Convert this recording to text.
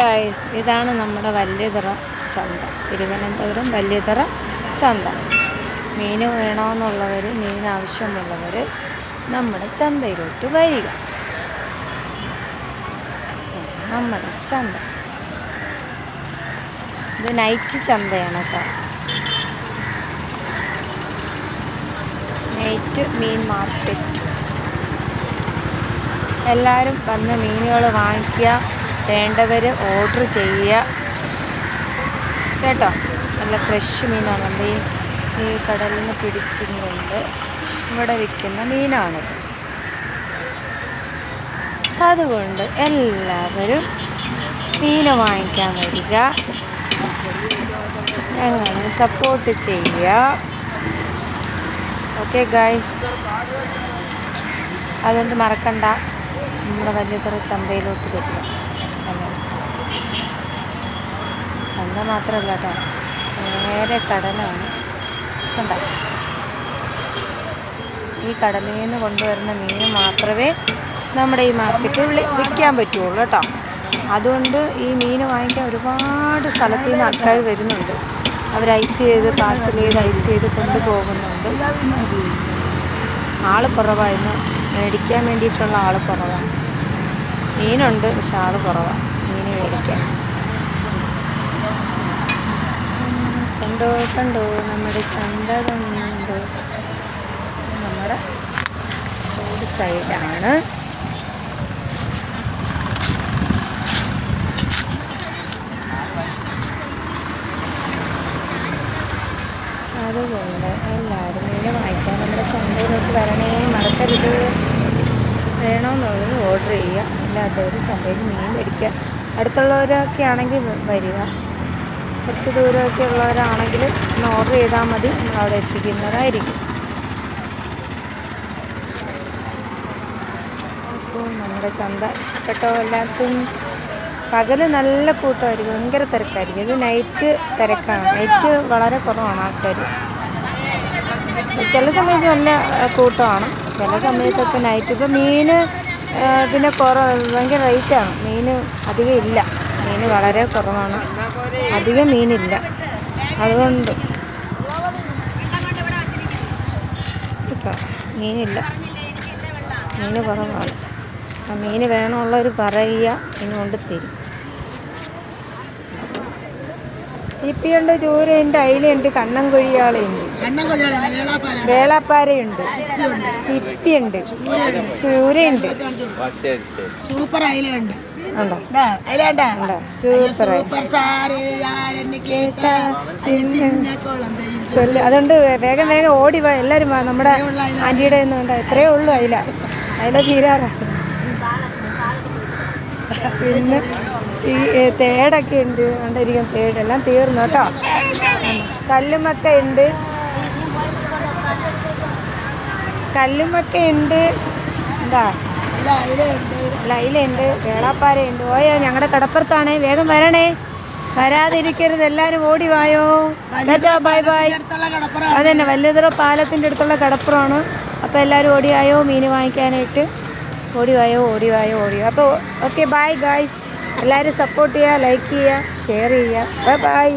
Guys, ഇതാണ് നമ്മുടെ വലിയതറ ചന്ത. തിരുവനന്തപുരം വലിയതറ ചന്ത. മീൻ വേണമെന്നുള്ളവർ, മീൻ ആവശ്യമുള്ളവർ നമ്മുടെ ചന്തയിലോട്ട് വരിക. നമ്മുടെ ചന്ത ഇത് നൈറ്റ് ചന്തയാണ് കേട്ടോ. നൈറ്റ് മീൻ മാർക്കറ്റ്. എല്ലാവരും വന്ന് മീനുകൾ വാങ്ങിക്കുക, വേണ്ടവർ ഓർഡർ ചെയ്യുക കേട്ടോ. നല്ല ഫ്രഷ് മീനാണ്. നമ്മൾ ഈ കടലിൽ നിന്ന് പിടിച്ചുകൊണ്ട് ഇവിടെ വിൽക്കുന്ന മീനാണിത്. അതുകൊണ്ട് എല്ലാവരും മീൻ വാങ്ങിക്കാൻ വരിക, ഞങ്ങളെ സപ്പോർട്ട് ചെയ്യുക. ഓക്കെ ഗൈസ്, അതുകൊണ്ട് മറക്കണ്ട, നമ്മുടെ വലിയതറ ചന്തയിലോട്ട് വരിക. ചന്ത മാത്രമല്ല കേട്ടോ, നേരെ കടലാണ്. കണ്ടോ, ഈ കടലിൽ നിന്ന് കൊണ്ടുവരുന്ന മീൻ മാത്രമേ നമ്മുടെ ഈ മാർക്കറ്റിൽ വിൽക്കാൻ പറ്റുള്ളൂ കേട്ടോ. അതുകൊണ്ട് ഈ മീൻ വാങ്ങിക്കാൻ ഒരുപാട് സ്ഥലത്തു നിന്ന് ആൾക്കാർ വരുന്നുണ്ട്. അവർ ഐസ് ചെയ്ത്, പാഴ്സൽ ചെയ്ത്, ഐസ് ചെയ്ത് കൊണ്ടുപോകുന്നുണ്ട്. ആൾ കുറവായിരുന്നു, മേടിക്കാൻ വേണ്ടിയിട്ടുള്ള ആൾ കുറവാണ്. മീനുണ്ട്, പക്ഷെ ആൾ കുറവാണ് മീൻ മേടിക്കാൻ. കണ്ടോ നമ്മുടെ ചന്ത കണ്ടോ. നമ്മുടെ റോഡ് സൈഡാണ്. അതുകൊണ്ട് എല്ലാവരും മീൻ വാങ്ങിക്കാൻ നമ്മുടെ ചന്തയിലോട്ട് വരണേ, മറക്കരുത്. വേണമെന്നുള്ളത് ഓർഡർ ചെയ്യുക, അല്ലാത്തവർ ചന്തയിൽ മീൻ മേടിക്കുക. അടുത്തുള്ളവരൊക്കെ ആണെങ്കിൽ വരിക, കുറച്ച് ദൂരമൊക്കെ ഉള്ളവരാണെങ്കിൽ ഒന്ന് ഓർഡർ ചെയ്താൽ മതി, നമ്മളവിടെ എത്തിക്കുന്നതായിരിക്കും. അപ്പോൾ നമ്മുടെ ചന്ത ഇഷ്ടപ്പെട്ടോ എല്ലാവർക്കും? പകൽ നല്ല കൂട്ടമായിരിക്കും, ഭയങ്കര തിരക്കായിരിക്കും. ഇത് നൈറ്റ് തിരക്കാണ്, നൈറ്റ് വളരെ കുറവാണ് ആൾക്കാർ. ചില സമയത്ത് നല്ല കൂട്ടമാണ്, ചില സമയത്തൊക്കെ നൈറ്റ്. ഇപ്പോൾ മീൻ പിന്നെ ഭയങ്കര റേറ്റാണ്. മീൻ അധികം ഇല്ല, മീൻ വളരെ കുറവാണ്, അധികം മീനില്ല. അതുകൊണ്ട് കേട്ടോ, മീനില്ല, മീൻ കുറവാണ്. ആ മീൻ വേണമുള്ളവർ പറയുക, മീൻ കൊണ്ട് തരും. ചിപ്പിയുണ്ട്, ചൂരയുണ്ട്, അയിലുണ്ട്, കണ്ണൻകൊഴിയാളുണ്ട്, വേളാപ്പാരയുണ്ട്, ചിപ്പിയുണ്ട്, ചൂരയുണ്ട്, സൂപ്പർ അയിലുണ്ട്. ഉണ്ടോ? സൂപ്പർ. അതുകൊണ്ട് വേഗം വേഗം ഓടി വാ എല്ലാവരും വാ. നമ്മുടെ ആൻറ്റിയുടെ ഒന്നും എത്രയേ ഉള്ളൂ അതില തീരാറാ. പിന്നെ ഈ തേടൊക്കെ ഉണ്ട്, കണ്ടിരിക്കും തേട്, എല്ലാം തീർന്നു കേട്ടോ. കല്ലുമക്ക ഉണ്ട്, എന്താ ലൈലുണ്ട്, വേളാപ്പാരയുണ്ട്. ഓയോ, ഞങ്ങളുടെ കടപ്പുറത്താണേ, വേഗം വരണേ, വരാതിരിക്കരുത്, എല്ലാവരും ഓടി വായോ. Bye bye. അതന്നെ, വലിയതറ പാലത്തിൻ്റെ അടുത്തുള്ള കടപ്പുറമാണ്. അപ്പോൾ എല്ലാവരും ഓടിവായോ മീൻ വാങ്ങിക്കാനായിട്ട്. ഓടിവായോ. അപ്പോൾ ഓക്കെ, ബൈ ഗൈസ്. എല്ലാവരും സപ്പോർട്ട് ചെയ്യുക, ലൈക്ക് ചെയ്യുക, ഷെയർ ചെയ്യുക. Bye bye.